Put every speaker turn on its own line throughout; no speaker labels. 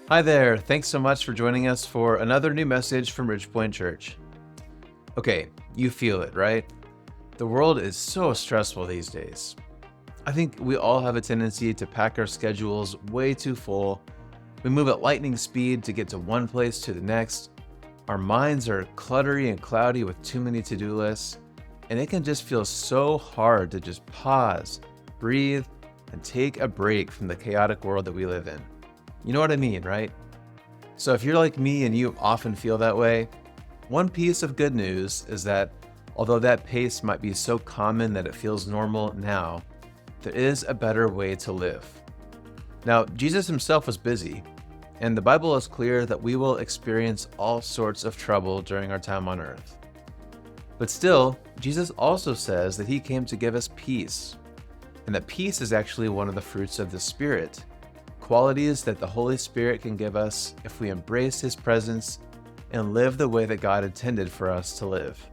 Hi there, thanks so much for joining us for another new message from Ridgepoint Church. Okay, you feel it, right? The world is so stressful these days. I think we all have a tendency to pack our schedules way too full. We move at lightning speed to get to one place to the next. Our minds are cluttery and cloudy with too many to-do lists, and it can just feel so hard to just pause, breathe, and take a break from the chaotic world that we live in. You know what I mean, right? So if you're like me and you often feel that way, one piece of good news is that although that pace might be so common that it feels normal now, there is a better way to live. Now, Jesus himself was busy, and the Bible is clear that we will experience all sorts of trouble during our time on earth. But still, Jesus also says that he came to give us peace, and that peace is actually one of the fruits of the Spirit. Qualities that the Holy Spirit can give us if we embrace his presence and live the way that God intended for us to live.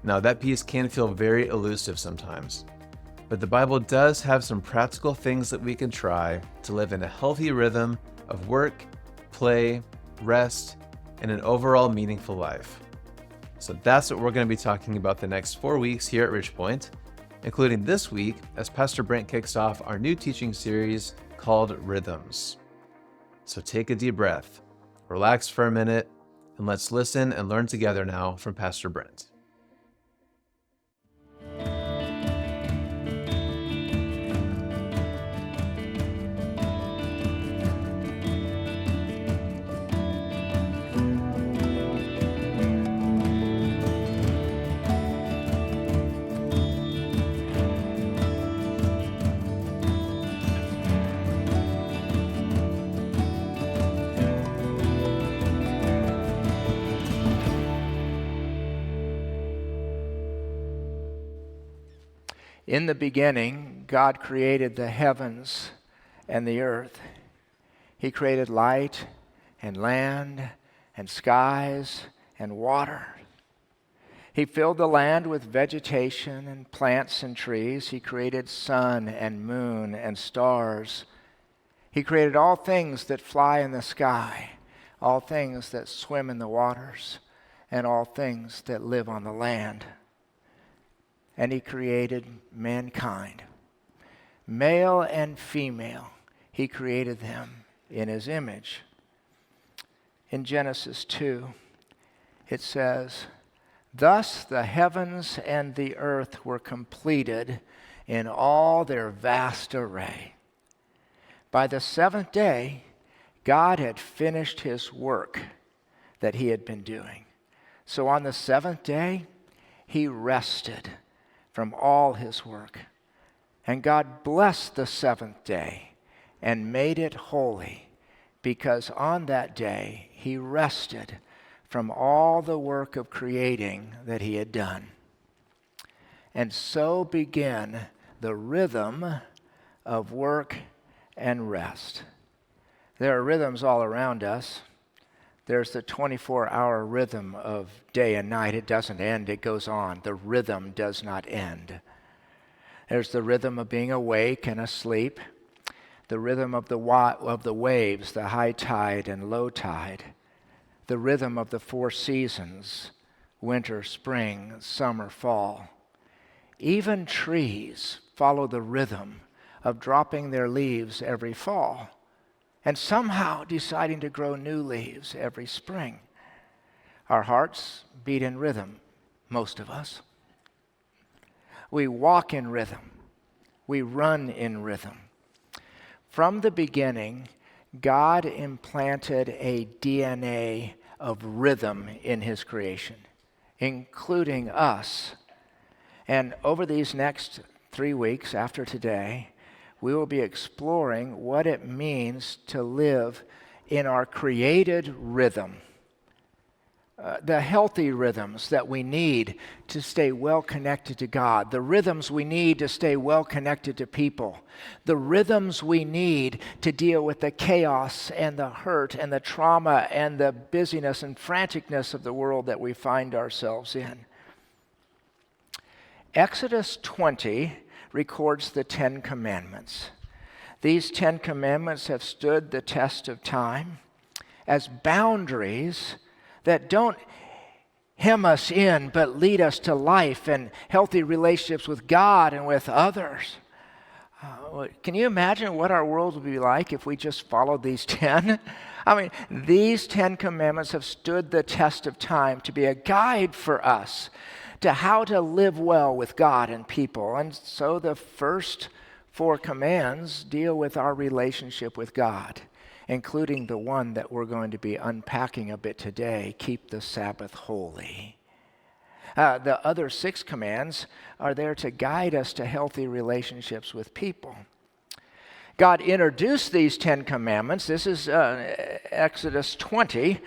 Now, that peace can feel very elusive sometimes, but the Bible does have some practical things that we can try to live in a healthy rhythm of work, play, rest, and an overall meaningful life. So that's what we're going to be talking about the next 4 weeks here at Ridgepoint, including this week as Pastor Brent kicks off our new teaching series called Rhythms. So take a deep breath, relax for a minute, and let's listen and learn together now from Pastor Brent.
In the beginning, God created the heavens and the earth. He created light and land and skies and water. He filled the land with vegetation and plants and trees. He created sun and moon and stars. He created all things that fly in the sky, all things that swim in the waters, and all things that live on the land. And he created mankind. Male and female, he created them in his image. In Genesis 2, it says, "Thus the heavens and the earth were completed in all their vast array. By the seventh day, God had finished his work that he had been doing. So on the seventh day, he rested from all his work. And God blessed the seventh day and made it holy, because on that day he rested from all the work of creating that he had done. And so began the rhythm of work and rest." There are rhythms all around us. There's the 24-hour rhythm of day and night. It doesn't end, it goes on. The rhythm does not end. There's the rhythm of being awake and asleep, the rhythm of the waves, the high tide and low tide, the rhythm of the four seasons, winter, spring, summer, fall. Even trees follow the rhythm of dropping their leaves every fall, and somehow deciding to grow new leaves every spring. Our hearts beat in rhythm, most of us. We walk in rhythm. We run in rhythm. From the beginning, God implanted a DNA of rhythm in his creation, including us. And over these next 3 weeks after today, we will be exploring what it means to live in our created rhythm. The healthy rhythms that we need to stay well connected to God, the rhythms we need to stay well connected to people, the rhythms we need to deal with the chaos and the hurt and the trauma and the busyness and franticness of the world that we find ourselves in. Exodus 20 records the 10 Commandments. These 10 commandments have stood the test of time as boundaries that don't hem us in, but lead us to life and healthy relationships with God and with others. Can you imagine what our world would be like if we just followed these 10? I mean, these 10 commandments have stood the test of time to be a guide for us to how to live well with God and people. And so the first 4 commands deal with our relationship with God, including the one that we're going to be unpacking a bit today: keep the Sabbath holy. The other 6 commands are there to guide us to healthy relationships with people. God introduced these 10 commandments. This is Exodus 20.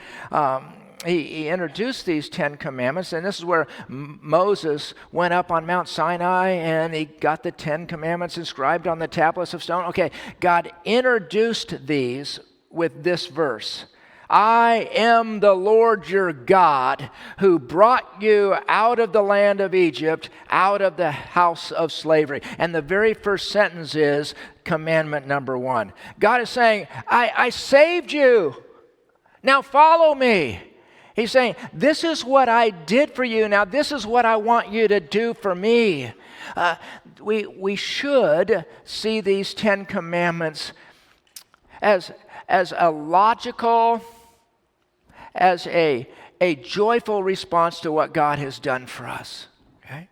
He introduced these 10 commandments, and this is where Moses went up on Mount Sinai and he got the 10 commandments inscribed on the tablets of stone. Okay, God introduced these with this verse: I am the Lord your God who brought you out of the land of Egypt, out of the house of slavery. And the very first sentence is commandment number 1. God is saying, I saved you. Now follow me. He's saying, this is what I did for you. Now this is what I want you to do for me. We should see these 10 commandments as a logical, as a joyful response to what God has done for us. Okay?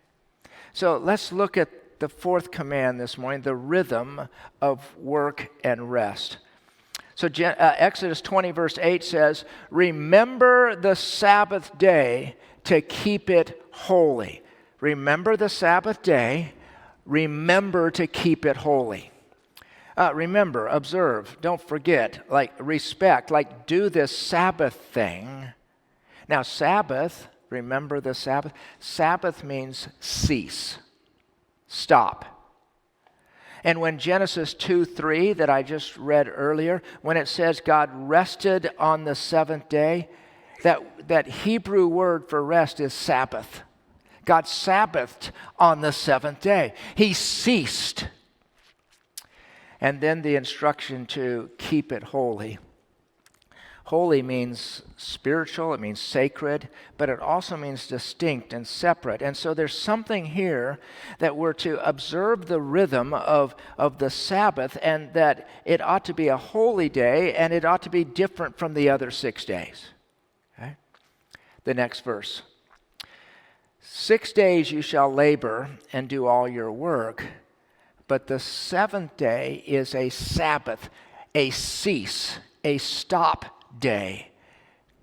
So let's look at the 4th command this morning, the rhythm of work and rest. So Exodus 20 verse 8 says, remember the Sabbath day to keep it holy. Remember the Sabbath day, remember to keep it holy. Remember, observe, don't forget, like respect, like do this Sabbath thing. Now Sabbath, remember the Sabbath? Sabbath means cease, stop. And when Genesis 2:3 that I just read earlier, when it says God rested on the 7th day, that Hebrew word for rest is Sabbath. God Sabbathed on the 7th day. He ceased. And then the instruction to keep it holy. Holy means spiritual, it means sacred, but it also means distinct and separate. And so there's something here that we're to observe the rhythm of the Sabbath, and that it ought to be a holy day, and it ought to be different from the other 6 days. Okay? The next verse. 6 days you shall labor and do all your work, but the 7th day is a Sabbath, a cease, a stop day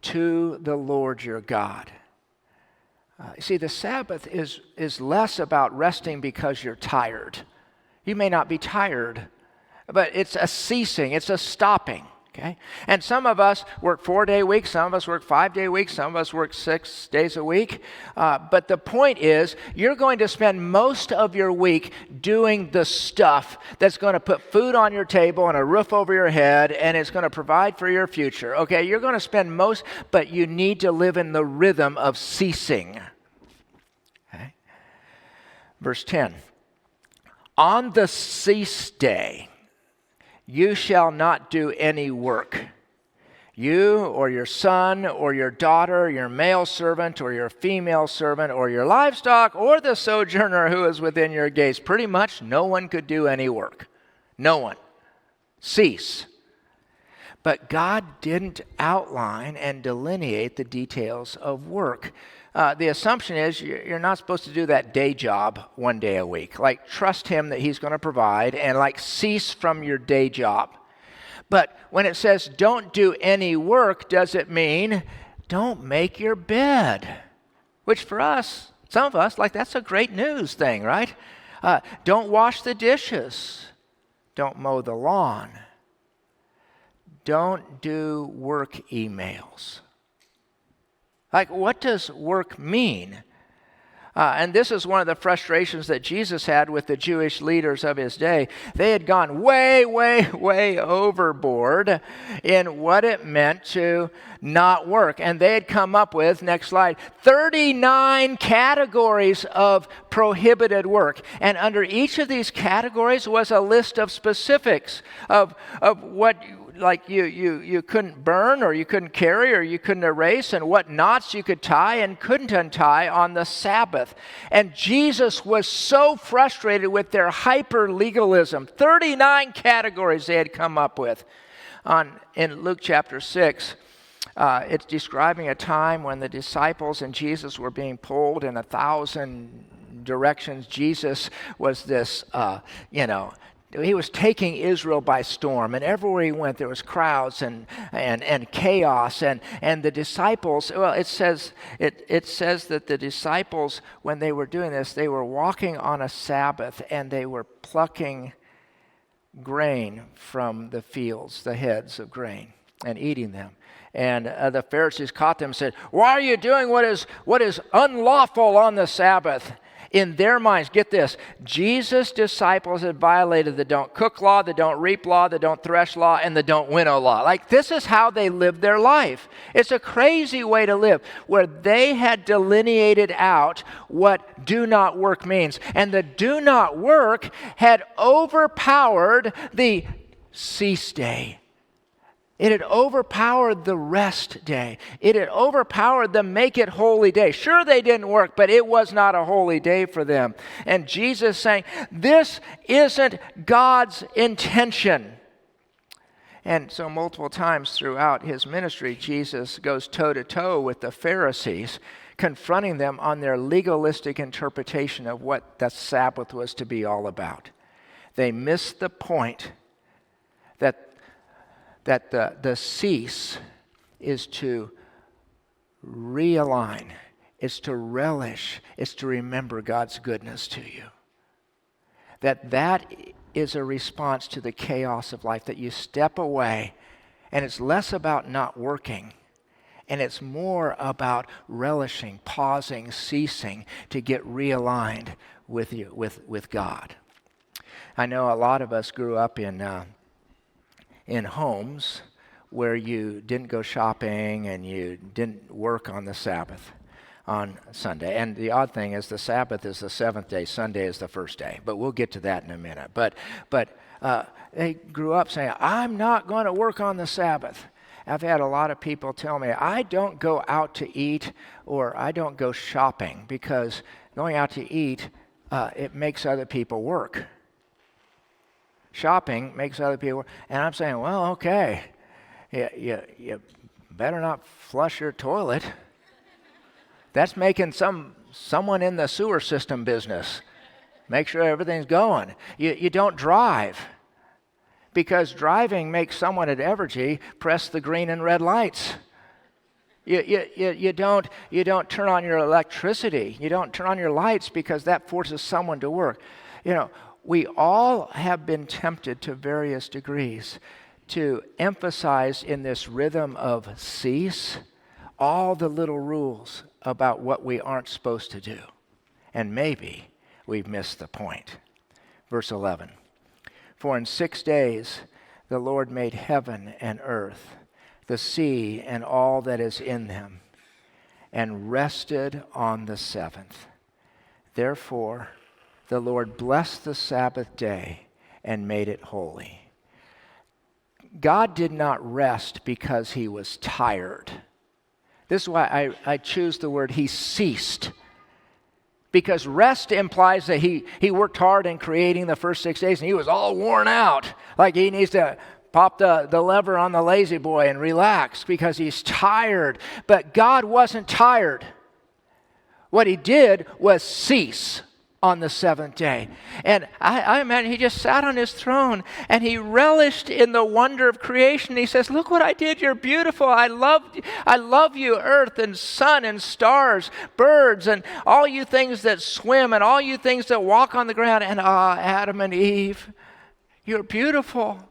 to the Lord your God. You see, the Sabbath is less about resting because you're tired. You may not be tired, but it's a ceasing, it's a stopping. Okay? And some of us work 4-day weeks, some of us work 5-day weeks, some of us work 6 days a week. But the point is, you're going to spend most of your week doing the stuff that's going to put food on your table and a roof over your head, and it's going to provide for your future. Okay, you're going to spend most, but you need to live in the rhythm of ceasing. Okay? Verse 10. On the cease day, you shall not do any work. You or your son or your daughter, your male servant or your female servant or your livestock or the sojourner who is within your gates. Pretty much no one could do any work. No one. Cease. But God didn't outline and delineate the details of work. The assumption is you're not supposed to do that day job 1 day a week. Like, trust him that he's going to provide, and like cease from your day job. But when it says don't do any work, does it mean don't make your bed? Which for us, some of us, like, that's a great news thing, right? Don't wash the dishes. Don't mow the lawn. Don't do work emails. Like, what does work mean? And this is one of the frustrations that Jesus had with the Jewish leaders of his day. They had gone way, way, way overboard in what it meant to not work. And they had come up with, next slide, 39 categories of prohibited work. And under each of these categories was a list of specifics of what like you couldn't burn, or you couldn't carry, or you couldn't erase, and what knots you could tie and couldn't untie on the Sabbath. And Jesus was so frustrated with their hyper-legalism. 39 categories they had come up with. In Luke chapter 6, it's describing a time when the disciples and Jesus were being pulled in 1,000 directions. Jesus was this, he was taking Israel by storm, and everywhere he went there was crowds and chaos, and the disciples, well, it says that the disciples, when they were doing this, they were walking on a Sabbath, and they were plucking grain from the fields, the heads of grain, and eating them. And the Pharisees caught them and said, "Why are you doing what is unlawful on the Sabbath?" In their minds, get this, Jesus' disciples had violated the don't cook law, the don't reap law, the don't thresh law, and the don't winnow law. Like, this is how they lived their life. It's a crazy way to live, where they had delineated out what do not work means. And the do not work had overpowered the cease day. It had overpowered the rest day. It had overpowered the make it holy day. Sure, they didn't work, but it was not a holy day for them. And Jesus saying, this isn't God's intention. And so multiple times throughout his ministry, Jesus goes toe-to-toe with the Pharisees, confronting them on their legalistic interpretation of what the Sabbath was to be all about. They missed the point that the cease is to realign, is to relish, is to remember God's goodness to you. That is a response to the chaos of life, that you step away, and it's less about not working, and it's more about relishing, pausing, ceasing to get realigned with you, with God. I know a lot of us grew up in homes where you didn't go shopping and you didn't work on the Sabbath on Sunday. And the odd thing is the Sabbath is the seventh day, Sunday is the first day. But we'll get to that in a minute. But they grew up saying, I'm not going to work on the Sabbath. I've had a lot of people tell me, I don't go out to eat or I don't go shopping because going out to eat, it makes other people work. Shopping makes other people, and I'm saying, well, okay, you better not flush your toilet. That's making someone in the sewer system business. Make sure everything's going. You don't drive, because driving makes someone at Evergy press the green and red lights. You don't turn on your electricity. You don't turn on your lights because that forces someone to work. We all have been tempted to various degrees to emphasize in this rhythm of cease all the little rules about what we aren't supposed to do. And maybe we've missed the point. Verse 11, for in 6 days the Lord made heaven and earth, the sea and all that is in them, and rested on the seventh. Therefore, the Lord blessed the Sabbath day and made it holy. God did not rest because he was tired. This is why I choose the word he ceased. Because rest implies that he worked hard in creating the first 6 days and he was all worn out. Like he needs to pop the lever on the lazy boy and relax because he's tired. But God wasn't tired. What he did was cease on the seventh day. And I imagine he just sat on his throne and he relished in the wonder of creation. He says, look what I did. You're beautiful. I love you, earth and sun and stars, birds and all you things that swim and all you things that walk on the ground. And Adam and Eve, you're beautiful.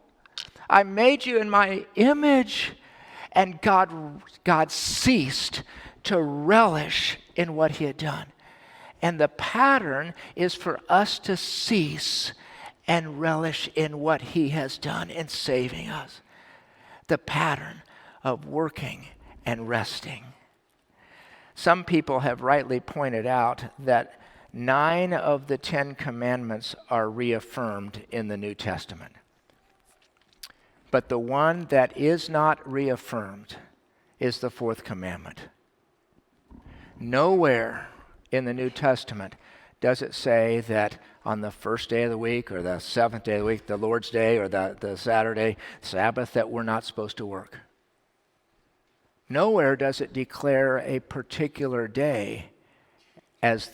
I made you in my image. And God ceased to relish in what he had done. And the pattern is for us to cease and relish in what he has done in saving us. The pattern of working and resting. Some people have rightly pointed out that 9 of the 10 commandments are reaffirmed in the New Testament. But the one that is not reaffirmed is the Fourth Commandment. Nowhere in the New Testament does it say that on the first day of the week or the seventh day of the week, the Lord's Day or the Saturday, Sabbath, that we're not supposed to work. Nowhere does it declare a particular day as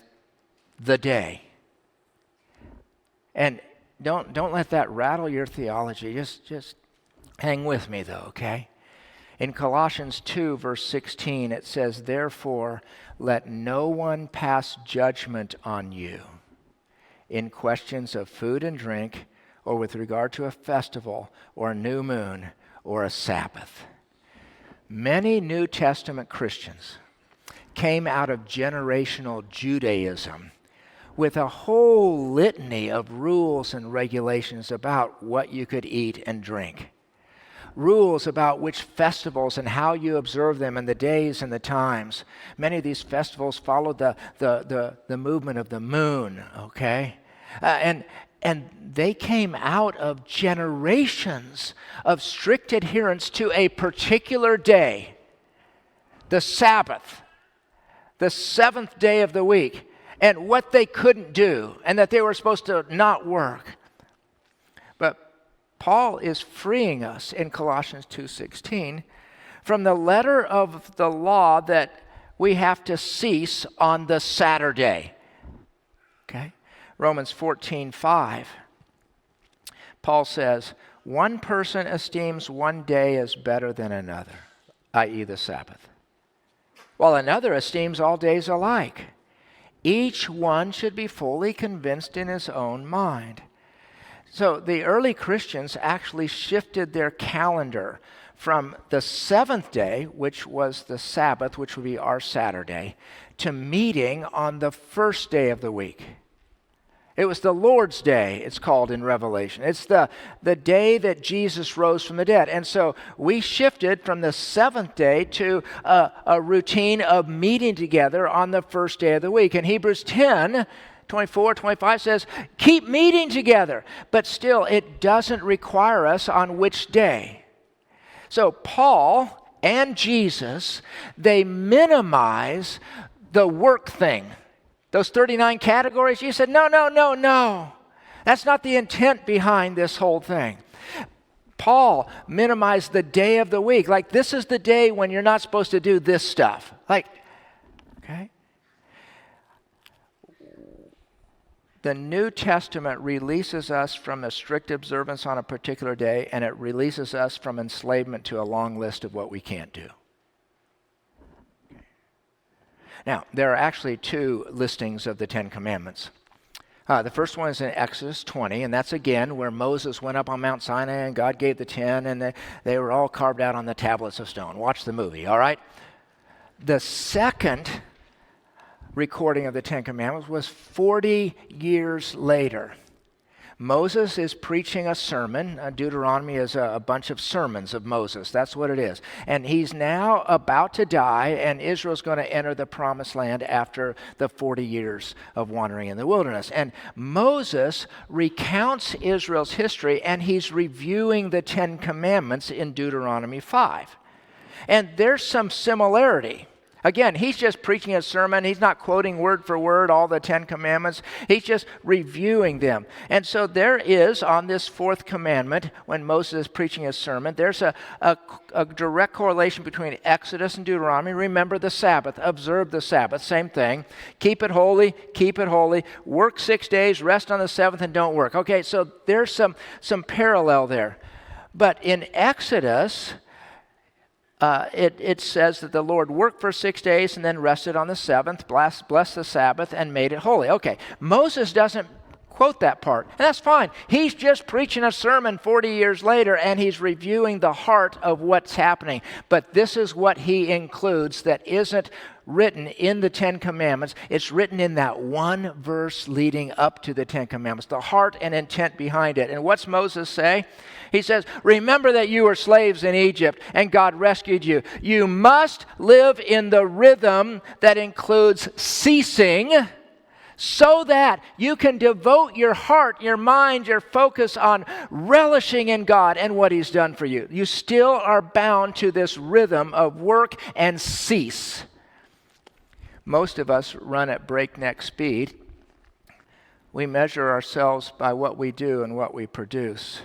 the day. And don't let that rattle your theology. Just hang with me though, okay? In Colossians 2, verse 16, it says, "Therefore, let no one pass judgment on you in questions of food and drink, or with regard to a festival, or a new moon, or a Sabbath." Many New Testament Christians came out of generational Judaism with a whole litany of rules and regulations about what you could eat and drink. Rules about which festivals and how you observe them and the days and the times. Many of these festivals followed the movement of the moon, okay? And they came out of generations of strict adherence to a particular day, the Sabbath, the 7th day of the week, and what they couldn't do, and that they were supposed to not work. But Paul is freeing us in Colossians 2:16 from the letter of the law that we have to cease on the Saturday. Okay? Romans 14:5. Paul says, "One person esteems one day as better than another," i.e. the Sabbath, while another esteems all days alike. Each one should be fully convinced in his own mind. So the early Christians actually shifted their calendar from the 7th day, which was the Sabbath, which would be our Saturday, to meeting on the first day of the week. It was the Lord's Day, it's called in Revelation. It's the day that Jesus rose from the dead. And so we shifted from the 7th day to a routine of meeting together on the first day of the week. And Hebrews 10:24-25 says, keep meeting together. But still, it doesn't require us on which day. So Paul and Jesus, they minimize the work thing. Those 39 categories, you said, no. That's not the intent behind this whole thing. Paul minimized the day of the week. Like, this is the day when you're not supposed to do this stuff. Like, okay? The New Testament releases us from a strict observance on a particular day, and it releases us from enslavement to a long list of what we can't do. Now, there are actually 2 listings of the 10 Commandments. The first one is in Exodus 20, and that's again where Moses went up on Mount Sinai and God gave the 10, and they were all carved out on the tablets of stone. Watch the movie, all right? The second recording of the 10 Commandments was 40 years later. Moses is preaching a sermon. Deuteronomy is a bunch of sermons of Moses. That's what it is. And he's now about to die, and Israel's going to enter the promised land after the 40 years of wandering in the wilderness. And Moses recounts Israel's history, and he's reviewing the 10 Commandments in Deuteronomy 5. And there's some similarity. Again, he's just preaching a sermon. He's not quoting word for word all the 10 Commandments. He's just reviewing them. And so there is, on this 4th commandment, when Moses is preaching a sermon, there's a direct correlation between Exodus and Deuteronomy. Remember the Sabbath. Observe the Sabbath. Same thing. Keep it holy. Keep it holy. Work 6 days. Rest on the 7th and don't work. Okay, so there's some parallel there. But in Exodus, it says that the Lord worked for 6 days and then rested on the 7th, blessed the Sabbath, and made it holy. Okay, Moses doesn't quote that part. And that's fine. He's just preaching a sermon 40 years later, and he's reviewing the heart of what's happening. But this is what he includes that isn't written in the Ten Commandments. It's written in that one verse leading up to the Ten Commandments, the heart and intent behind it. And what's Moses say? He says, remember that you were slaves in Egypt and God rescued you. You must live in the rhythm that includes ceasing, so that you can devote your heart, your mind, your focus on relishing in God and what He's done for you. You still are bound to this rhythm of work and cease. Most of us run at breakneck speed. We measure ourselves by what we do and what we produce.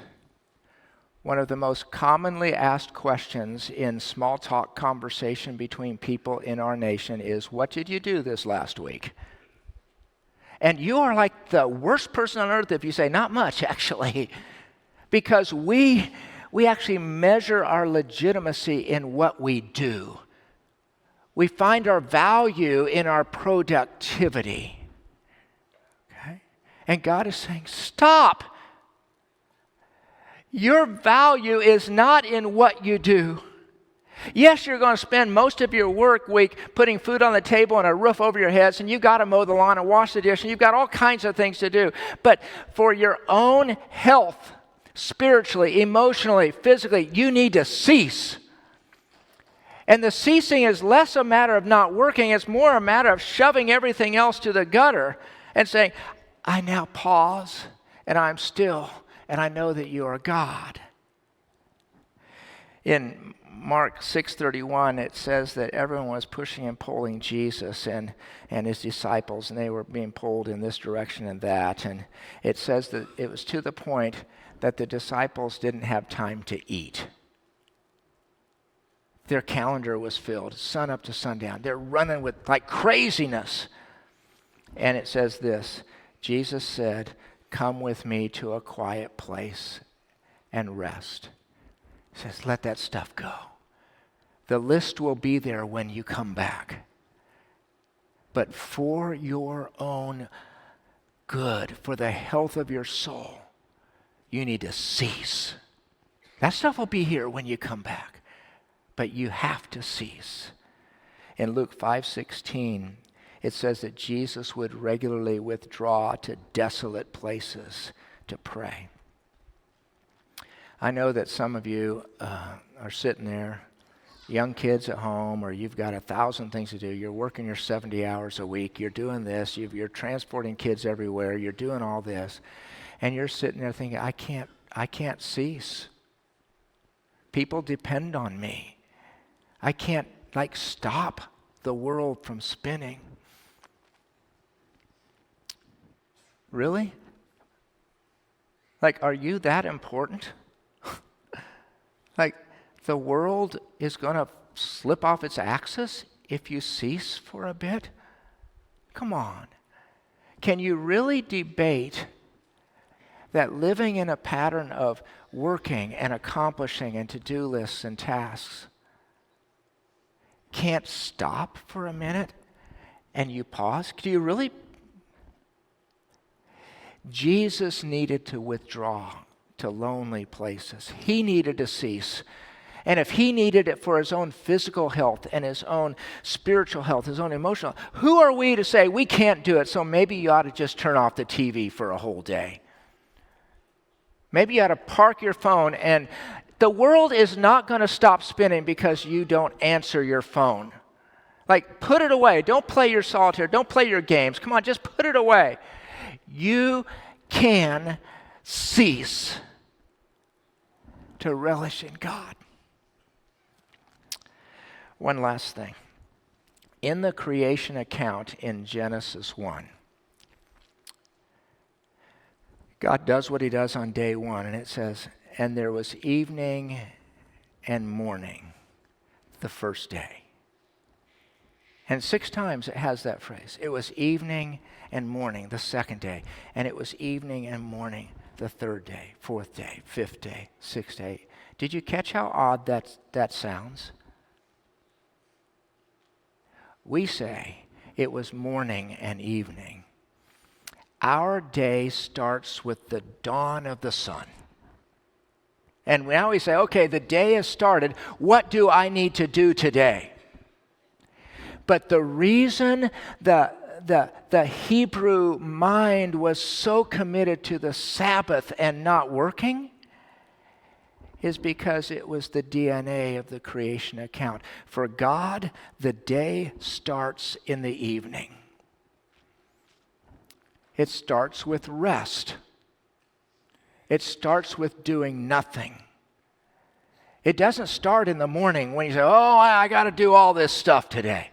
One of the most commonly asked questions in small talk conversation between people in our nation is, what did you do this last week? And you are like the worst person on earth if you say, not much, actually. Because we actually measure our legitimacy in what we do. We find our value in our productivity. Okay? And God is saying, stop. Your value is not in what you do. Yes, you're going to spend most of your work week putting food on the table and a roof over your heads, and you've got to mow the lawn and wash the dish, and you've got all kinds of things to do. But for your own health, spiritually, emotionally, physically, you need to cease. And the ceasing is less a matter of not working, it's more a matter of shoving everything else to the gutter and saying, I now pause, and I'm still, and I know that you are God. In Mark 6:31, it says that everyone was pushing and pulling Jesus and his disciples, and they were being pulled in this direction and that. And it says that it was to the point that the disciples didn't have time to eat. Their calendar was filled, sun up to sundown. They're running with like craziness. And it says this, Jesus said, come with me to a quiet place and rest. He says, let that stuff go. The list will be there when you come back. But for your own good, for the health of your soul, you need to cease. That stuff will be here when you come back. But you have to cease. In Luke 5:16, it says that Jesus would regularly withdraw to desolate places to pray. I know that some of you are sitting there, young kids at home, or you've got 1,000 things to do. You're working your 70 hours a week. You're doing this. You're transporting kids everywhere. You're doing all this. And you're sitting there thinking, I can't cease. People depend on me. I can't, stop the world from spinning. Really? Are you that important? The world is going to slip off its axis if you cease for a bit? Come on. Can you really debate that living in a pattern of working and accomplishing and to-do lists and tasks can't stop for a minute and you pause? Do you really? Jesus needed to withdraw to lonely places. He needed to cease. And if he needed it for his own physical health and his own spiritual health, his own emotional, who are we to say we can't do it, so maybe you ought to just turn off the TV for a whole day? Maybe you ought to park your phone, and the world is not going to stop spinning because you don't answer your phone. Put it away. Don't play your solitaire. Don't play your games. Come on, just put it away. You can cease to relish in God. One last thing. In the creation account in Genesis 1, God does what he does on day one, and it says, and there was evening and morning the first day. And 6 times it has that phrase. It was evening and morning the second day, and it was evening and morning the third day, fourth day, fifth day, sixth day. Did you catch how odd that sounds? We say it was morning and evening. Our day starts with the dawn of the sun. And now we say, okay, the day has started. What do I need to do today? But the reason the Hebrew mind was so committed to the Sabbath and not working is because it was the DNA of the creation account. For God, the day starts in the evening. It starts with rest. It starts with doing nothing. It doesn't start in the morning when you say, oh, I got to do all this stuff today.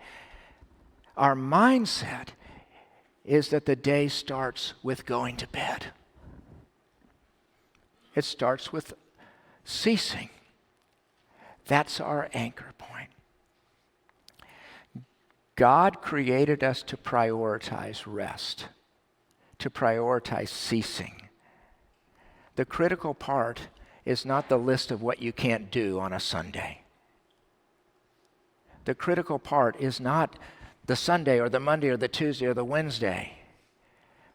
Our mindset is that the day starts with going to bed. It starts with ceasing. That's our anchor point. God created us to prioritize rest, to prioritize ceasing. The critical part is not the list of what you can't do on a Sunday. The critical part is not the Sunday or the Monday or the Tuesday or the Wednesday.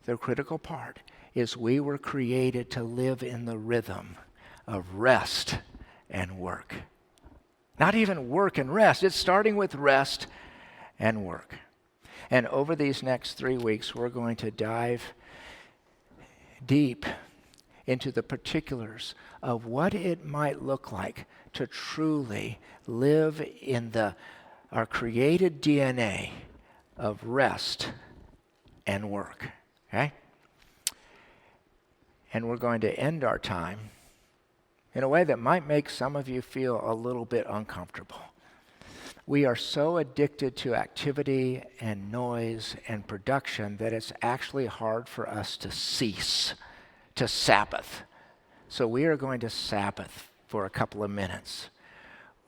The critical part is we were created to live in the rhythm of rest and work. Not even work and rest. It's starting with rest and work. And over these next 3 weeks, we're going to dive deep into the particulars of what it might look like to truly live in our created DNA of rest and work. Okay? And we're going to end our time in a way that might make some of you feel a little bit uncomfortable. We are so addicted to activity and noise and production that it's actually hard for us to cease, to Sabbath. So we are going to Sabbath for a couple of minutes.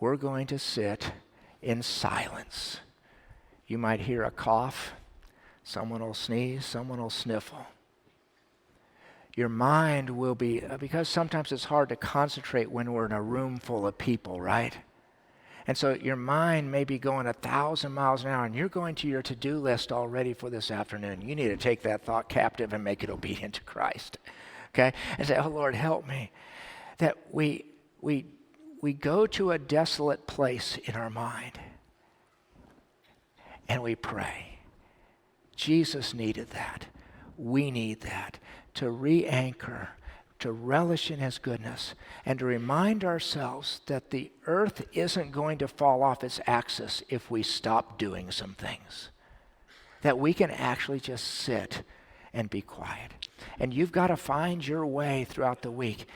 We're going to sit in silence. You might hear a cough. Someone will sneeze. Someone will sniffle. Your mind will be, because sometimes it's hard to concentrate when we're in a room full of people, right? And so your mind may be going 1,000 miles an hour, and you're going to your to-do list already for this afternoon. You need to take that thought captive and make it obedient to Christ. Okay? And say, oh, Lord, help me. That we go to a desolate place in our mind, and we pray. Jesus needed that. We need that to re-anchor, to relish in his goodness, and to remind ourselves that the earth isn't going to fall off its axis if we stop doing some things. That we can actually just sit and be quiet. And you've got to find your way throughout the week.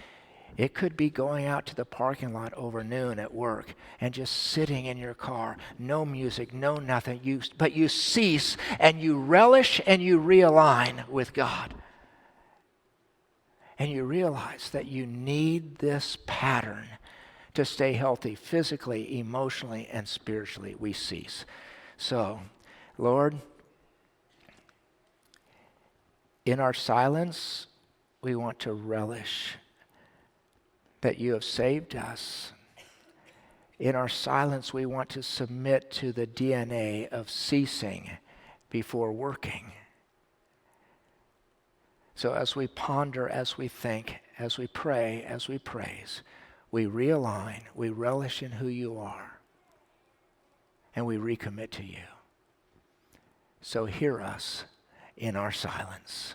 It could be going out to the parking lot over noon at work and just sitting in your car, no music, no nothing. But you cease and you relish and you realign with God. And you realize that you need this pattern to stay healthy physically, emotionally, and spiritually. We cease. So, Lord, in our silence, we want to relish that you have saved us. In our silence, we want to submit to the DNA of ceasing before working. So as we ponder, as we think, as we pray, as we praise, we realign, we relish in who you are, and we recommit to you. So hear us in our silence.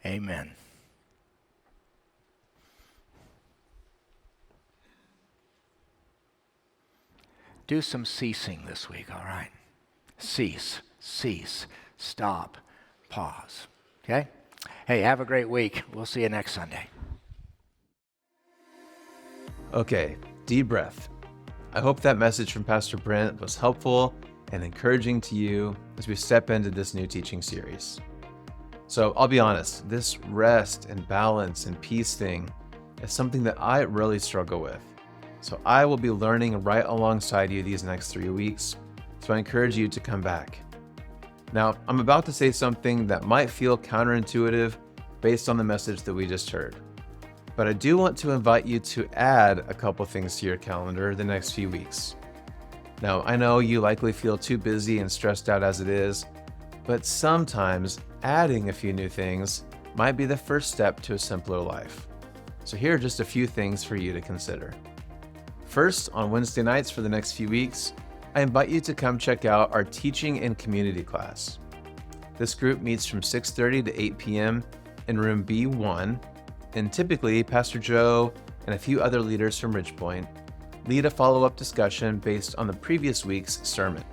Amen. do some ceasing this week, all right? Cease, stop, pause, okay? Hey, have a great week. We'll see you next Sunday.
Okay, deep breath. I hope that message from Pastor Brent was helpful and encouraging to you as we step into this new teaching series. So I'll be honest, this rest and balance and peace thing is something that I really struggle with. So I will be learning right alongside you these next 3 weeks, so I encourage you to come back. Now, I'm about to say something that might feel counterintuitive based on the message that we just heard. But I do want to invite you to add a couple things to your calendar the next few weeks. Now, I know you likely feel too busy and stressed out as it is, but sometimes adding a few new things might be the first step to a simpler life. So here are just a few things for you to consider. First, on Wednesday nights for the next few weeks, I invite you to come check out our Teaching and Community class. This group meets from 6:30 to 8 p.m. in room B1, and typically Pastor Joe and a few other leaders from Ridgepoint lead a follow-up discussion based on the previous week's sermon.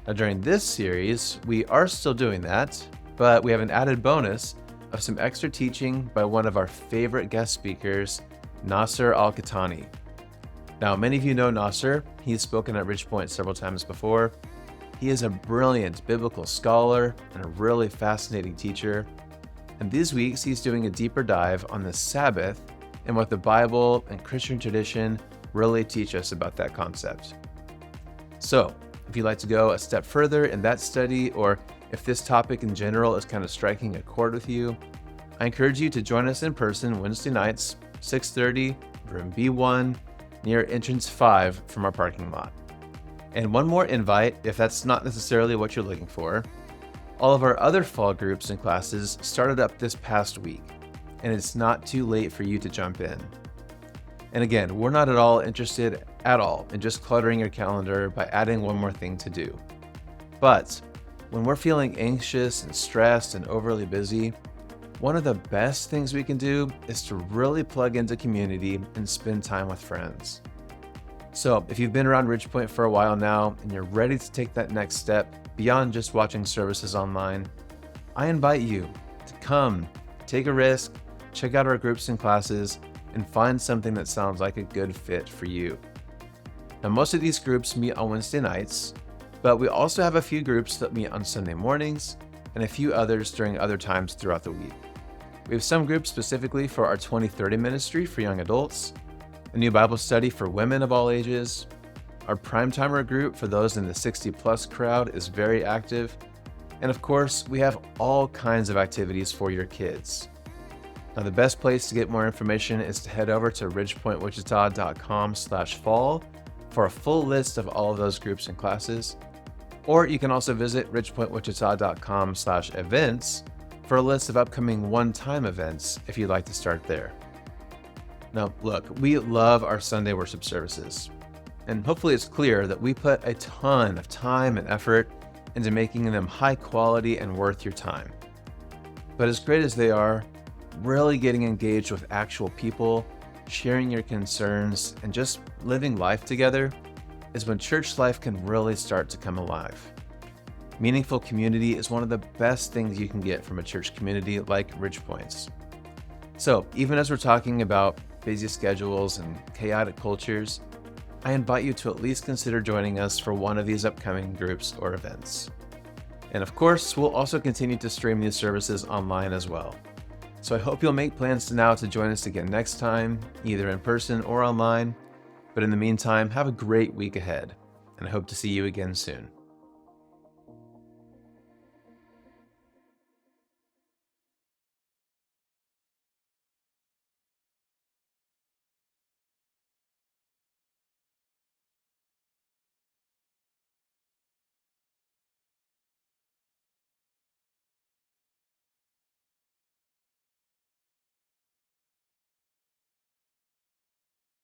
Now during this series, we are still doing that, but we have an added bonus of some extra teaching by one of our favorite guest speakers, Nasser Al-Khattani. Now, many of you know Nasser. He's spoken at Ridgepoint several times before. He is a brilliant biblical scholar and a really fascinating teacher. And these weeks, he's doing a deeper dive on the Sabbath and what the Bible and Christian tradition really teach us about that concept. So, if you'd like to go a step further in that study, or if this topic in general is kind of striking a chord with you, I encourage you to join us in person Wednesday nights, 6:30, room B1, near entrance 5 from our parking lot. And one more invite, if that's not necessarily what you're looking for. All of our other fall groups and classes started up this past week, and it's not too late for you to jump in. And again, we're not at all interested in just cluttering your calendar by adding one more thing to do. But when we're feeling anxious and stressed and overly busy, one of the best things we can do is to really plug into community and spend time with friends. So if you've been around Ridgepoint for a while now and you're ready to take that next step beyond just watching services online, I invite you to come, take a risk, check out our groups and classes, and find something that sounds like a good fit for you. Now, most of these groups meet on Wednesday nights, but we also have a few groups that meet on Sunday mornings and a few others during other times throughout the week. We have some groups specifically for our 2030 ministry for young adults, a new Bible study for women of all ages. Our prime timer group for those in the 60-plus crowd is very active. And of course, we have all kinds of activities for your kids. Now, the best place to get more information is to head over to ridgepointwichita.com/fall for a full list of all of those groups and classes. Or you can also visit ridgepointwichita.com/events for a list of upcoming one-time events if you'd like to start there. Now, look, we love our Sunday worship services, and hopefully it's clear that we put a ton of time and effort into making them high quality and worth your time. But as great as they are, really getting engaged with actual people, sharing your concerns, and just living life together is when church life can really start to come alive. Meaningful community is one of the best things you can get from a church community like Ridgepoint's. So even as we're talking about busy schedules and chaotic cultures, I invite you to at least consider joining us for one of these upcoming groups or events. And of course, we'll also continue to stream these services online as well. So I hope you'll make plans to join us again next time, either in person or online. But in the meantime, have a great week ahead, and I hope to see you again soon.